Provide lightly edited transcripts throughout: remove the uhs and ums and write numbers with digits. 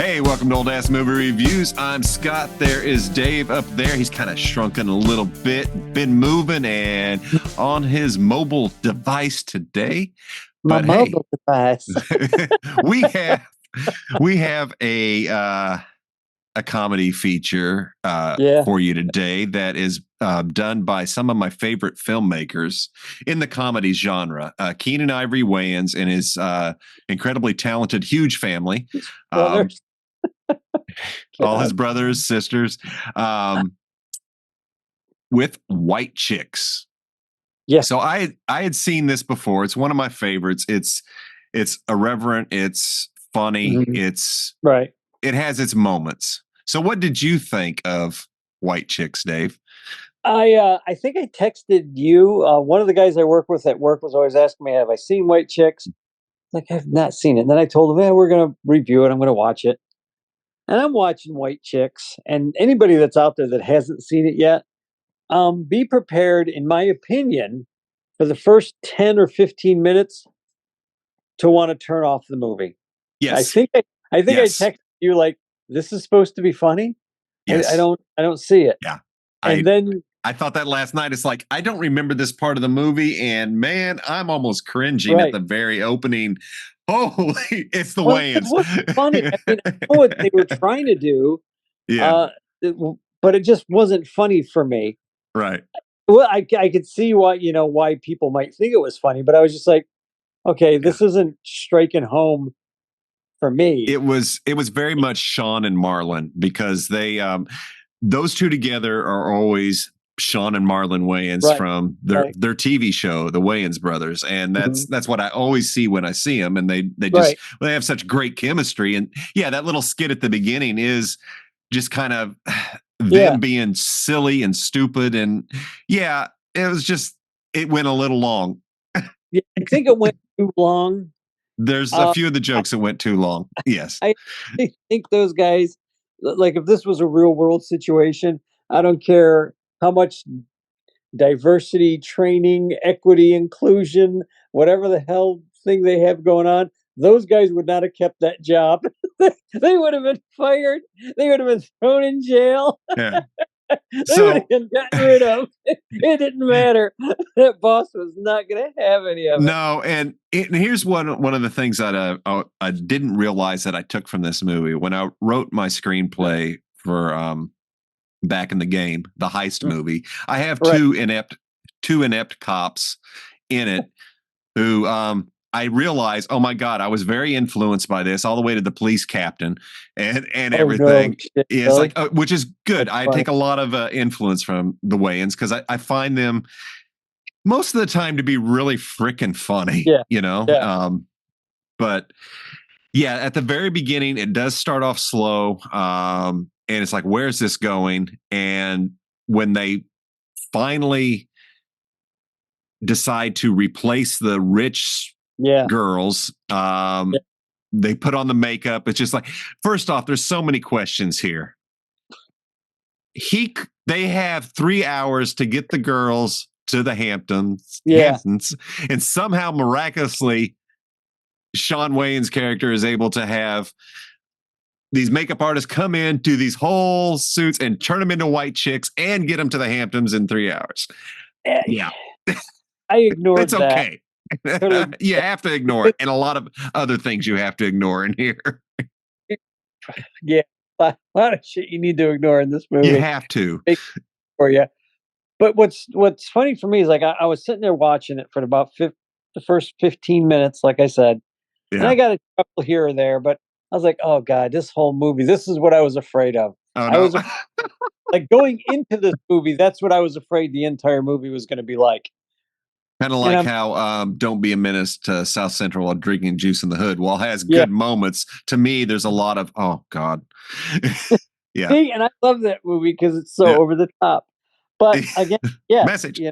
Hey, welcome to Old Ass Movie Reviews. I'm Scott. There is Dave up there. He's kind of shrunken a little bit, been moving and on his mobile device today. My But hey, mobile device. we have a comedy feature Yeah. for you today that is done by some of my favorite filmmakers in the comedy genre. Keenan Ivory Wayans and his incredibly talented, huge family. Um, Brothers. all his God. brothers, sisters, um, with White Chicks. Yeah. So I had seen this before. It's one of my favorites. It's irreverent. It's funny. Mhm. Right. It has its moments. So what did you think of White Chicks, Dave? I think I texted you. One of the guys I work with at work was always asking me, "Have I seen White Chicks?" Like, I've not seen it. And then I told him, "Yeah, we're gonna review it. I'm gonna watch it." And I'm watching White Chicks. And anybody that's out there that hasn't seen it yet, be prepared, in my opinion, for the first 10 or 15 minutes to want to turn off the movie. I Yes. think I, I think I Yes. texted you like, "This is supposed to be funny." I Yes. don't see it. Yeah. And I then I thought that last night. It's like I don't remember this part of the movie, and man, I'm almost cringing at right. the very opening. Holy, it's the Well, it Wayans. was funny. I mean, I know what they were trying to do, Yeah, uh, but it just wasn't funny for me. right. Well, I could see why people might think it was funny, but I was just like, okay, Yeah. this isn't striking home for me. It was very much Sean and Marlon because they those two together are always Sean and Marlon Wayans Right, from their right, their TV show, the Wayans brothers, and mhm, that's what I always see when I see them, and they just right. they have such great chemistry, and yeah, that little skit at the beginning is just kind of Yeah, them being silly and stupid, and yeah, it was just it went a little long. yeah. I think it went too long. There's a Uh, few of the I, jokes that went too long. Yes. I think those guys, like, if this was a real world situation, I don't care how much diversity training, equity, inclusion, whatever the hell thing they have going on, those guys would not have kept that job. They would have been fired. They would have been thrown in jail. Yeah. They would have So been gotten rid of. It didn't matter. That boss was not going to have any of it. no, and here's one of the things that I didn't realize that I took from this movie when I wrote my screenplay for Back in the Game, the heist movie. I have Right. two inept cops in it who I realized, oh my God, I was very influenced by this, all the way to the police captain and Oh no, everything. shit, Is like, really? which is good. That's I funny. take a lot of influence from the Wayans because I find them most of the time to be really freaking funny, Yeah, you know. yeah, But yeah, at the very beginning, it does start off slow, and it's like, where's this going? And when they finally decide to replace the rich yeah, girls, yeah. they put on the makeup. It's just like, first off, there's so many questions here. They have 3 hours to get the girls to the Yeah. Hamptons, and somehow miraculously, Sean Wayne's character is able to have these makeup artists come in, do these whole suits, and turn them into white chicks and get them to the Hamptons in 3 hours. Eh, Yeah, I it's ignored that. okay. Totally. You have to ignore it, and a lot of other things you have to ignore in here. Yeah, a lot of shit you need to ignore in this You movie. have to. Make for you. But what's funny for me is, like, I was sitting there watching it for about the first 15 minutes, like I said, and I Yeah. got a couple here or there, but I was like, "Oh god, this whole movie, this is what I was afraid of." Oh I no. was like, going into this movie, that's what I was afraid the entire movie was gonna be like. Kind of And like I'm how "Don't Be a Menace to South Central while drinking juice in the hood." While it has Yeah, good moments, to me, there's a lot of oh god. Yeah. see, and I love that movie because it's so Yeah. over the top. But again, yes, Message. yeah,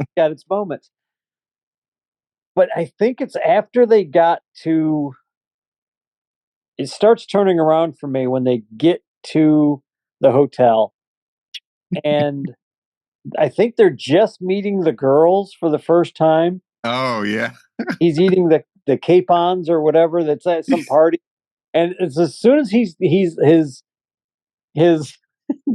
it's got its moments. But I think it's after they got to it starts turning around for me when they get to the hotel, and I think they're just meeting the girls for the first time. Oh yeah. He's eating the capons or whatever that's at some party, And it's as soon as his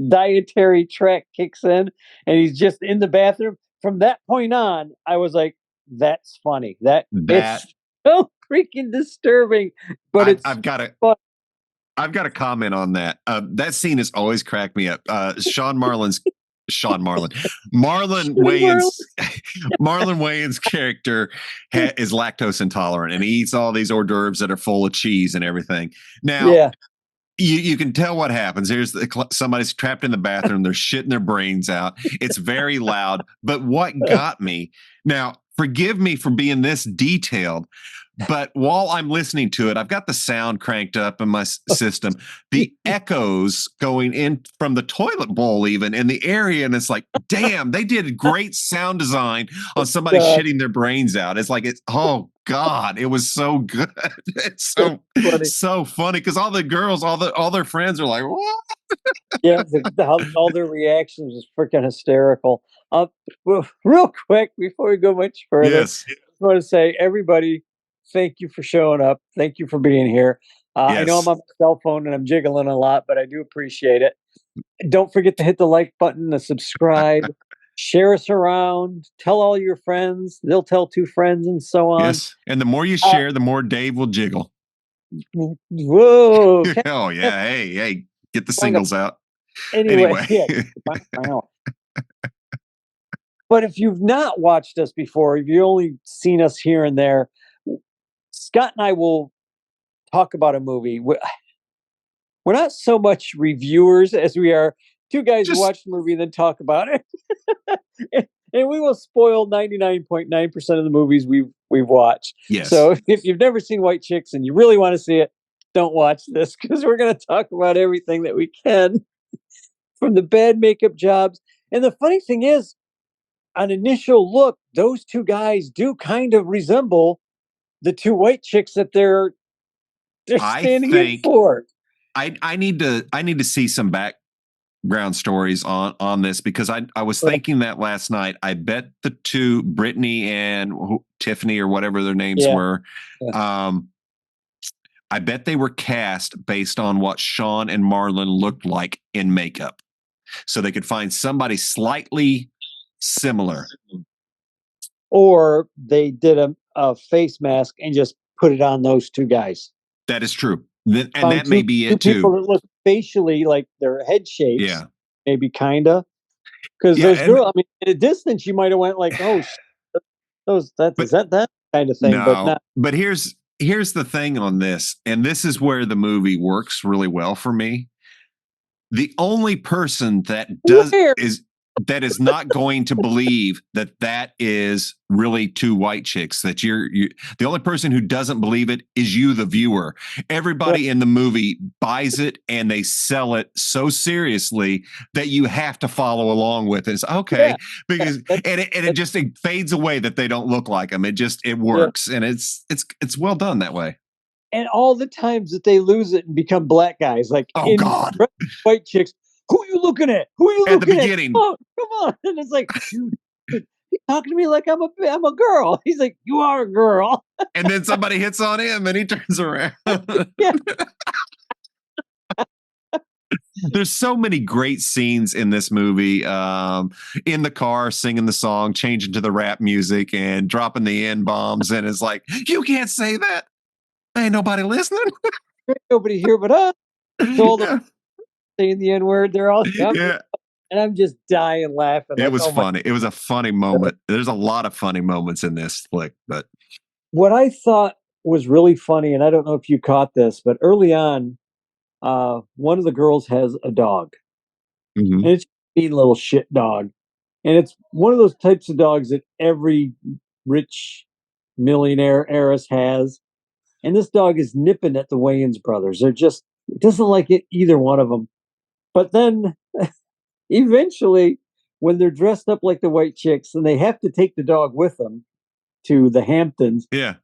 dietary track kicks in and he's just in the bathroom, from that point on, I was like, that's funny. That That it's so freaking disturbing, but I've, it's I've got to fun. I've got a comment on that. That scene has always cracked me up. Sean Marlon, Marlon Wayans, Marlon Wayans' character is lactose intolerant, and he eats all these hors d'oeuvres that are full of cheese and everything. Now, Yeah. you can tell what happens. Somebody's trapped in the bathroom. They're shitting their brains out. It's very loud. But what got me now, forgive me for being this detailed, but while I'm listening to it, I've got the sound cranked up in my system. The echoes going in from the toilet bowl, even in the area. And it's like, damn, they did great sound design on somebody shitting their brains out. It's like, oh God, it was so good. It's so funny because all the girls, all their friends are like, what? Yeah, all their reactions is freaking hysterical. Real quick before we go much further, Yes. I just want to say, everybody, thank you for showing up. Thank you for being here. I know I'm Yes. on my cell phone and I'm jiggling a lot, but I do appreciate it. Don't forget to hit the like button, the subscribe, share us around, tell all your friends. They'll tell two friends, and so on. Yes. And the more you Uh, share, the more Dave will jiggle. Whoa! Oh, yeah. Hey, get the singles out. Anyway, Anyway. yeah. But if you've not watched us before, if you've only seen us here and there, Scott and I will talk about a movie. We're not so much reviewers as we are two guys who Just watch the movie and then talk about it. And we will spoil 99.9% of the movies we've watched. yes. So if you've never seen White Chicks and you really want to see it, don't watch this, because we're going to talk about everything that we can, from the bad makeup jobs. And the funny thing is, on initial look, those two guys do kind of resemble the two white chicks that they're I standing in think for. I need to see some background stories on this, because I was thinking that last night. I bet the two, Brittany and Tiffany, or whatever their names Yeah. were, Yeah. I bet they were cast based on what Sean and Marlon looked like in makeup, so they could find somebody slightly similar. Or they did a face mask and just put it on those two guys. That is true, and Found that may be two it people too. that look facially like their head shapes, Yeah, maybe kinda. Because yeah, those and girls, I mean, at a distance, you might have went like, "Oh, those that but is that kind of thing," but no, not. but here's the thing on this, and this is where the movie works really well for me. The only person Where? that is not going to believe that is really two white chicks, that you the only person who doesn't believe it is you, the viewer. Right. Everybody in the movie buys it, and they sell it so seriously that you have to follow along with it. It's okay, Yeah. because That it just it fades away that they don't look like them. It yeah. works, and it's well done that way. And all the times that they lose it and become black guys, like Oh in God. white chicks, who are you looking at? Who are you At the looking at? beginning, Come on. And it's like, dude, he's talking to me like I'm a girl. He's like, you are a girl. and then somebody hits on him, and he turns around. Yeah. There's so many great scenes in this movie. In the car, singing the song, changing to the rap music, and dropping the N bombs, and it's like, you can't say that. Ain't nobody listening. Nobody here but us. So all the Yeah. saying the N word, they're all coming. Yeah. And I'm just dying laughing, It like, was oh my funny. It was a funny God. moment. There's a lot of funny moments in this flick, but What I thought was really funny, and I don't know if you caught this, but early on, one of the girls has a dog. mhm. And it's a little shit dog. And it's one of those types of dogs that every rich millionaire heiress has. And this dog is nipping at the Wayans brothers. They're just, it doesn't like it, either one of them. But then eventually, when they're dressed up like the white chicks and they have to take the dog with them to the Hamptons, Yeah,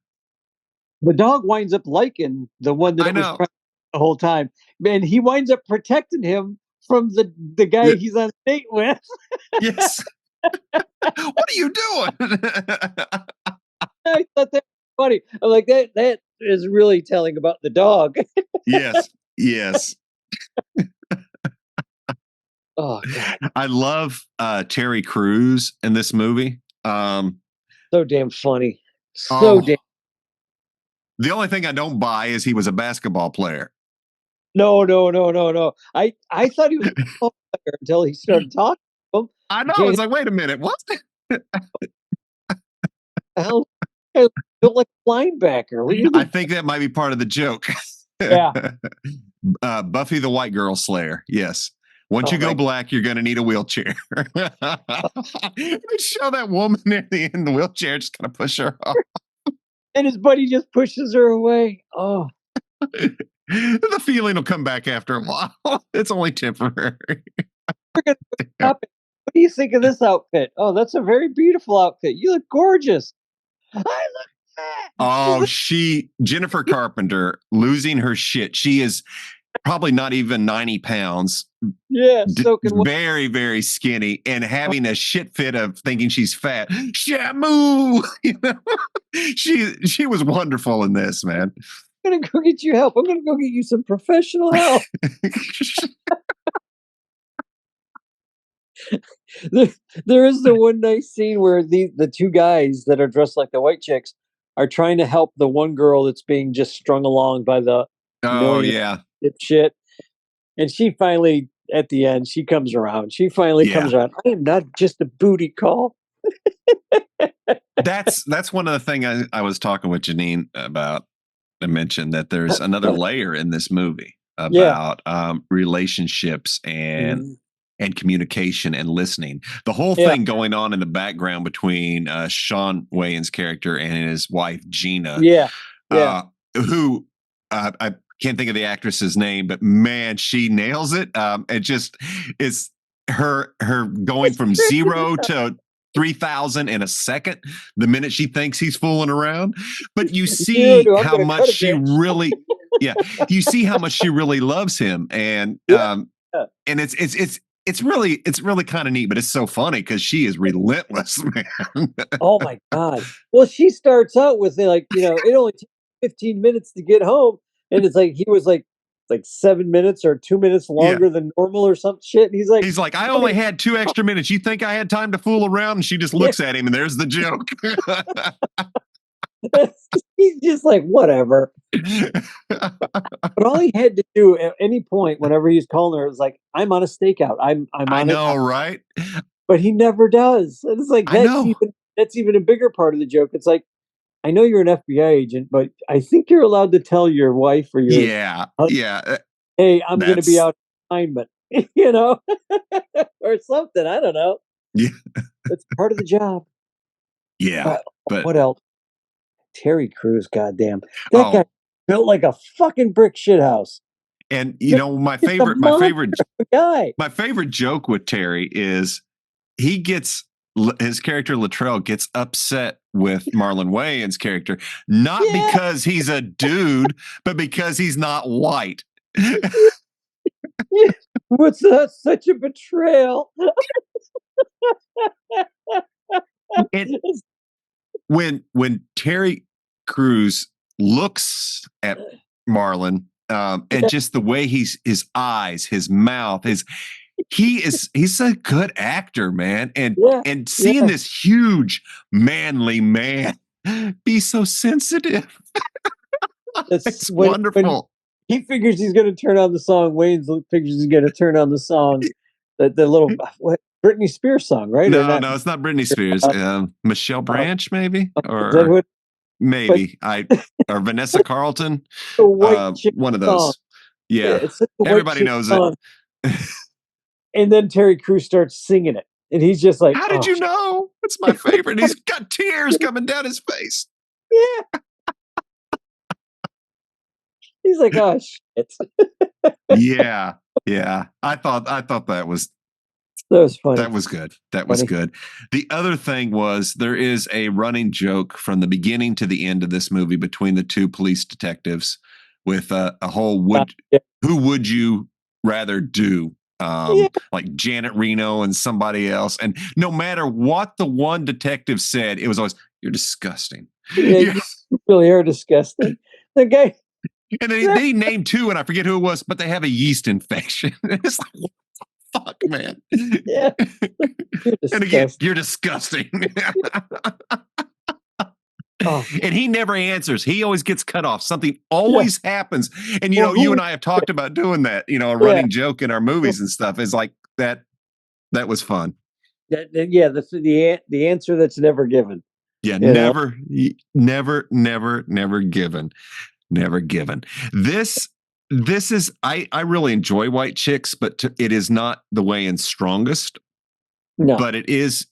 the dog winds up liking the one that I it was know. trying the whole time. And he winds up protecting him from the guy Yeah. he's on a date with. Yes. What are you doing? I thought that was funny. I'm like, that is really telling about the dog. Yes. Yes. Oh God, I love Terry Crews in this movie. so damn funny. So damn. Oh, the only thing I don't buy is he was a basketball player. No, no, no, no, no. I thought he was a football player until he started talking to him. I know. I Can't was like, wait a minute. What? hell built like a linebacker. What do you I mean? think that might be part of the joke. Yeah. Buffy the White Girl Slayer. Yes. Once Oh you go my. black, you're going to need a wheelchair. They show that woman in the wheelchair, just kind of push her off. And his buddy just pushes her away. Oh, The feeling will come back after a while. It's only temporary. we're gonna stop it. What do you think of this outfit? Oh, that's a very beautiful outfit. You look gorgeous. I look fat. He's Oh, like, Jennifer Carpenter losing her shit. She is probably not even 90 pounds, yeah, soaking wet. very, very skinny, and having a shit fit of thinking she's fat. Shamu! You know? She was wonderful in this, man. I'm gonna go get you help. I'm gonna go get you some professional help. there, there is the one nice scene where the two guys that are dressed like the white chicks are trying to help the one girl that's being just strung along by the Oh, millionaire yeah. shit. And she finally, at the end, she comes around. She finally Yeah. comes around. I am not just a booty call. That's one of the things I was talking with Janine about. I mentioned that there's another layer in this movie Yeah. about relationships Mhm. and communication and listening. The whole Yeah. thing going on in the background between Sean Wayans' character and his wife Gina, Yeah. Yeah. who I can't think of the actress's name, but man, she nails it. It just is her going It's from crazy. 0 to 3,000 in a second the minute she thinks he's fooling around. But you see Dude, I'm how gonna much cut a she bitch. really, yeah, you see how much she really loves him, and Yeah. it's really kind of neat, but it's so funny because she is relentless, man. Oh my god. Well, she starts out with like, it only takes 15 minutes to get home, and it's like he was like 7 minutes or 2 minutes Yeah. longer than normal or some shit. And he's like, He's like, I "Honey," only had 2 extra minutes. You think I had time to fool around? And she just yeah. looks at him, and there's the joke. He's just like, whatever. But all he had to do at any point, whenever he's calling her, is like, I'm on a stakeout. I'm I on it. know, right? But he never does. And it's like I know. that's even a bigger part of the joke. It's like, I know you're an FBI agent, but I think you're allowed to tell your wife or your Yeah, husband, yeah. hey, I'm going to be That's out of assignment, you know, or something. I don't know. yeah, It's part of the job. yeah. Uh, But what else? Terry Crews, goddamn, that guy oh, built like a fucking brick shit house. and my Just a favorite, monster guy. my favorite joke with Terry is he gets his character Latrell gets upset with Marlon Wayans' character, not Yeah, because he's a dude, but because he's not white. yeah. What's that? Such a betrayal. And when Terry Crews looks at Marlon, and Yeah, just the way his eyes, his mouth, he's a good actor, man. yeah, And seeing yeah. this huge manly man be so sensitive, That's it's when wonderful. he figures he's going to turn on the song. Wayne's figures he's going to turn on the song, the little what Britney Spears song, right? Or No, not? no, it's not Britney Spears. Uh, Michelle uh, Branch, maybe, is that or what? But maybe or Vanessa Carlton. the white chick One of song. those. Yeah, Yeah, it's such a white everybody chick knows it. song. And then Terry Crews starts singing it, and he's just like, How did "Oh, you know? It's my favorite. He's got tears coming down his face. yeah." He's like, "Oh shit." Yeah, yeah. I thought That was funny. that was good. That was Funny. good. The other thing was there is a running joke from the beginning to the end of this movie between the two police detectives with a whole Yeah. who would you rather do? Yeah. Like Janet Reno and somebody else. And no matter what the one detective said, it was always, you're disgusting. Yeah, Yeah. you really are disgusting. The guy And they named two, and I forget who it was, but they have a yeast infection. It's like, what the fuck, man? Yeah. You're And again, disgusting. you're disgusting. Oh, And he never answers. He always gets cut off. Something yeah. always happens. And Well, you who? and I have talked about doing that. A Yeah. running joke in our movies and stuff is like that. That was fun. Yeah. The answer that's never given. Yeah, You know. never given. Never given. This is I really enjoy White Chicks, but it is not the Wayans' strongest. No. But it is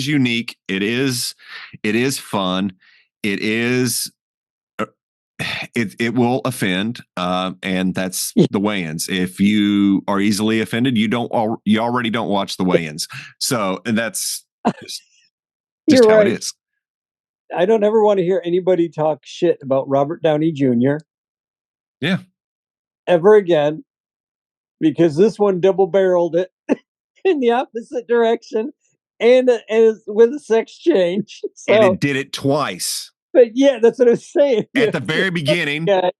unique. It is fun. It is it will offend, and that's the Wayans. If you are easily offended, you already don't watch the Wayans. So, and that's just You're how it right. is. I don't ever want to hear anybody talk shit about Robert Downey Jr. Yeah, ever again, because this one double barreled it in the opposite direction and with a sex change. and So, it did it twice but yeah, that's what I was saying. at the very beginning. Yeah,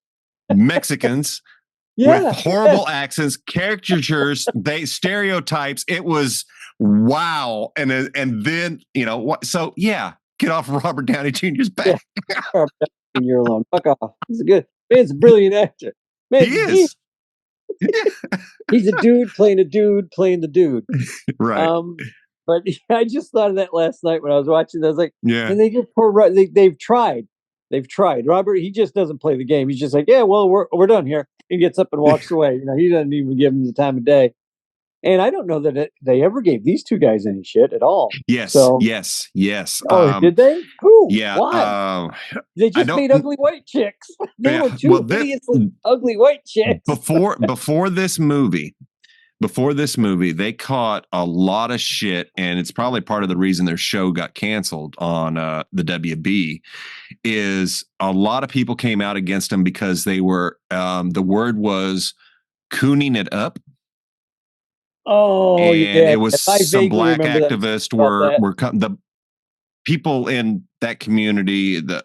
Mexicans with yeah, horrible accents, caricatures, stereotypes. It was wow, and then what? So yeah, get off Robert Downey Jr.'s yeah. back. You're alone. Fuck off. He's a good man's a brilliant actor. He Man, is. he's a dude playing the dude. Right. Um, but I just thought of that last night when I was watching. I was like, Yeah. and they get poor. They've tried. They've tried. Robert, he just doesn't play the game. He's just like, yeah, well, we're done here. He gets up and walks away. He doesn't even give him the time of day. And I don't know that they ever gave these two guys any shit at all. Yes. So, Yes. Yes. oh, did they? Who? Yeah. Why? They I just don't. made ugly white chicks. They Yeah. were two Well, hideously ugly white chicks. before this movie, they caught a lot of shit, and it's probably part of the reason their show got canceled on the WB. Is a lot of people came out against them because they were the word was cooning it up. Oh, And yeah. it was I some vaguely black remember that activists about that. were the people in that community, the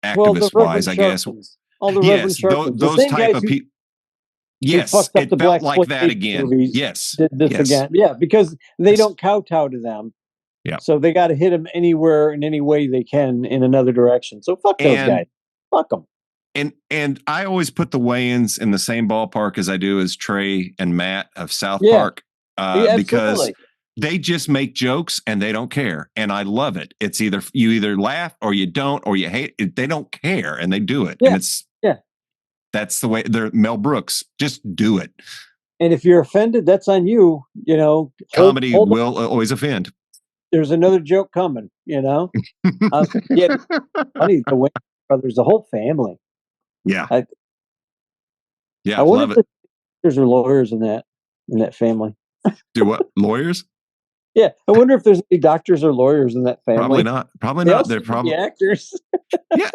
activist wise, I guess. All the Reverend Yes, Sharpens, the those same type guys of who people. who Yes, fucked up the it felt black like that exploitation again. movies Yes, did this yes, again. Yeah, because they yes. don't kowtow to them. Yeah. So they got to hit them anywhere in any way they can in another direction. So fuck those guys. And Fuck them. and I always put the Wayans in the same ballpark as I do as Trey and Matt of South Yeah. Park, Yeah, because absolutely. they just make jokes and they don't care, and I love it. It's you either laugh or you don't, or you hate it. They don't care, and they do it, and that's the way. They're Mel Brooks. Just do it. And if you're offended, that's on you. Comedy Hold will always offend. There's another joke coming. Yeah, funny the Wayans brothers, the whole family. Yeah, I yeah, I wonder love if it. there's lawyers in that family. Do what? Lawyers? Yeah, I wonder if there's any doctors or lawyers in that family. Probably not. Probably They not. all They're seem to be probably actors. yeah,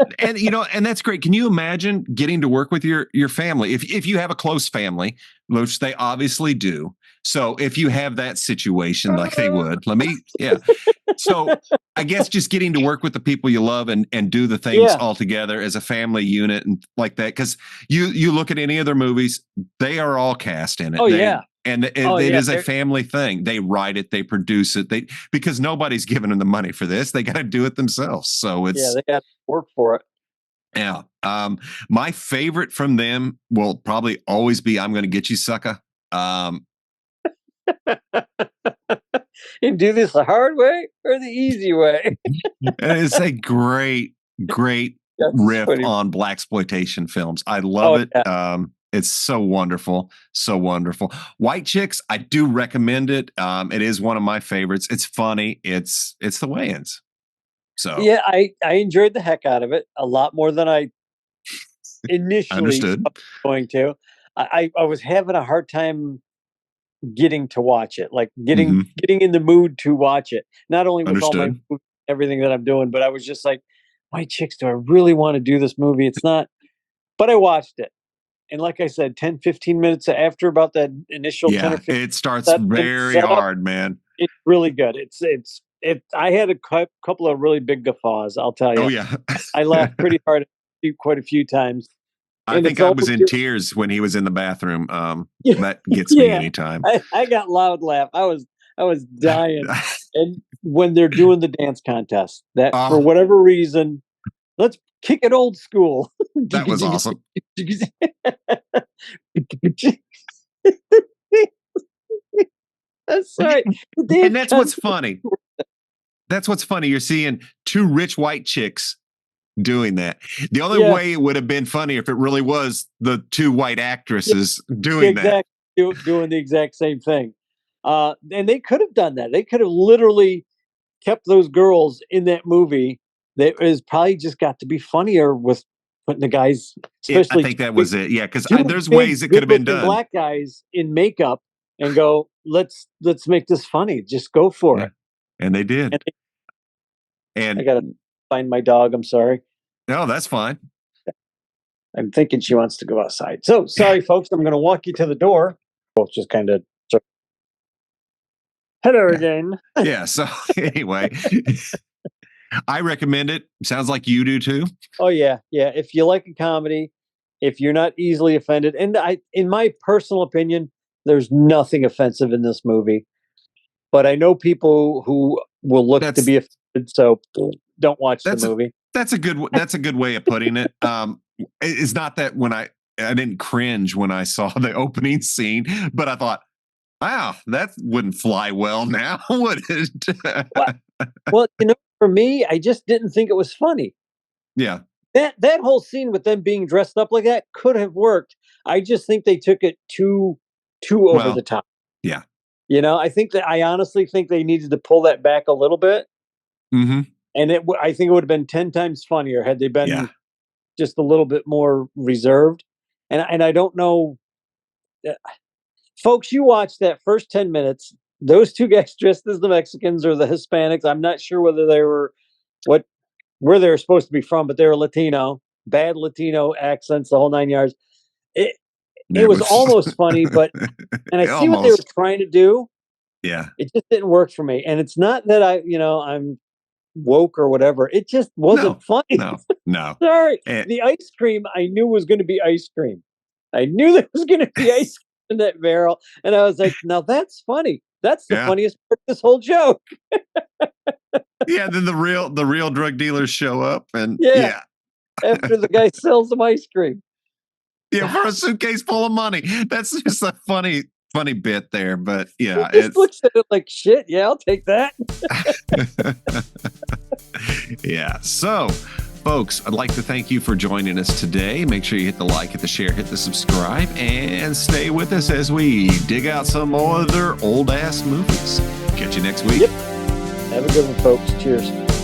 and that's great. Can you imagine getting to work with your family if you have a close family, which they obviously do. So if you have that situation, like they would, So I guess just getting to work with the people you love and do the things Yeah. all together as a family unit and like that. Because you look at any of their movies, they are all cast in it. Oh, yeah. And it is a family thing. They write it, they produce it. Because nobody's giving them the money for this. They got to do it themselves. So it's they got to work for it. yeah. My favorite from them will probably always be "I'm Gonna Get You, Sucker." And do this the hard way or the easy way? It's a great riff on blaxploitation films. I love it. Yeah. It's so wonderful, so wonderful. White Chicks, I do recommend it. It is one of my favorites. It's funny. It's the Wayans. So yeah, I enjoyed the heck out of it a lot more than I initially understood. was going to. I was having a hard time getting to watch it, like getting in the mood to watch it. Not only with all my everything that I'm doing, but I was just like, White Chicks, do I really want to do this movie? It's not, but I watched it. And like I said, 10, 15 minutes after about that initial 10 or 15 it starts very hard, man. It's really good. I had a couple of really big guffaws, I'll tell you. Oh yeah. I laughed pretty hard quite a few times. I and think it's I was in almost tears when he was in the bathroom. yeah, That gets me yeah. anytime. I got loud laugh. I was dying. And when they're doing the dance contest, that for Oh, whatever reason, let's kick it old school. that was awesome. That's right. The And dance that's what's contest. funny. That's what's funny. You're seeing two rich white chicks doing that. The only Yeah, way it would have been funny if it really was the two white yeah, actresses doing that. exactly. Doing the exact same thing. And they could have done that. They could have literally kept those girls in that movie. That is probably just got to be funnier with putting the guys, I especially think that was it. Yeah, because two there's big, ways it could have been good-looking done. black guys in makeup, and go, let's make this funny. Just go for Yeah, it. and they did. And I And gotta find my dog. I'm sorry. no, that's fine. I'm thinking she wants to go outside. So sorry, folks. I'm going to walk you to the door. Both just kind of. Hello Yeah, again. yeah. So anyway, I recommend it. Sounds like you do too. Oh yeah, yeah. If you like a comedy, if you're not easily offended, and in my personal opinion, there's nothing offensive in this movie. But I know people who will look to That's be offended, so don't watch the that's a movie. that's a good way of putting it. It's not that when I didn't cringe when I saw the opening scene, but I thought, wow, that wouldn't fly well now, would it? Well, well, for me, I just didn't think it was funny. Yeah. That whole scene with them being dressed up like that could have worked. I just think they took it too over the Well, top. yeah. I honestly think they needed to pull that back a little bit, Hmm. and I think it would have been 10 times funnier had they Yeah. been just a little bit more reserved. And I don't know, uh, folks. You watch that first 10 minutes. Those two guys dressed as the Mexicans or the Hispanics. I'm not sure whether they were what where they were supposed to be from, but they were Latino. Bad Latino accents, the whole 9 yards. It it It was was almost funny, but and I see what they were almost. trying to do. Yeah. It just didn't work for me. And it's not that I'm woke or whatever. It just wasn't No, funny. no, no. Sorry. Eh, The ice cream I knew was going to be ice cream. I knew there was going to be ice cream in that barrel, and I was like, "Now that's funny. That's the yeah. funniest part of this whole joke." Yeah. Then the real drug dealers show up and Yeah, yeah. after the guy sells them ice cream. Yeah, for a suitcase full of money. That's just a funny bit there. But He yeah, just it's looks at it like, "Shit, yeah, I'll take that." yeah. So, folks, I'd like to thank you for joining us today. Make sure you hit the like, hit the share, hit the subscribe, and stay with us as we dig out some other old ass movies. Catch you next week. Yep. Have a good one, folks. Cheers.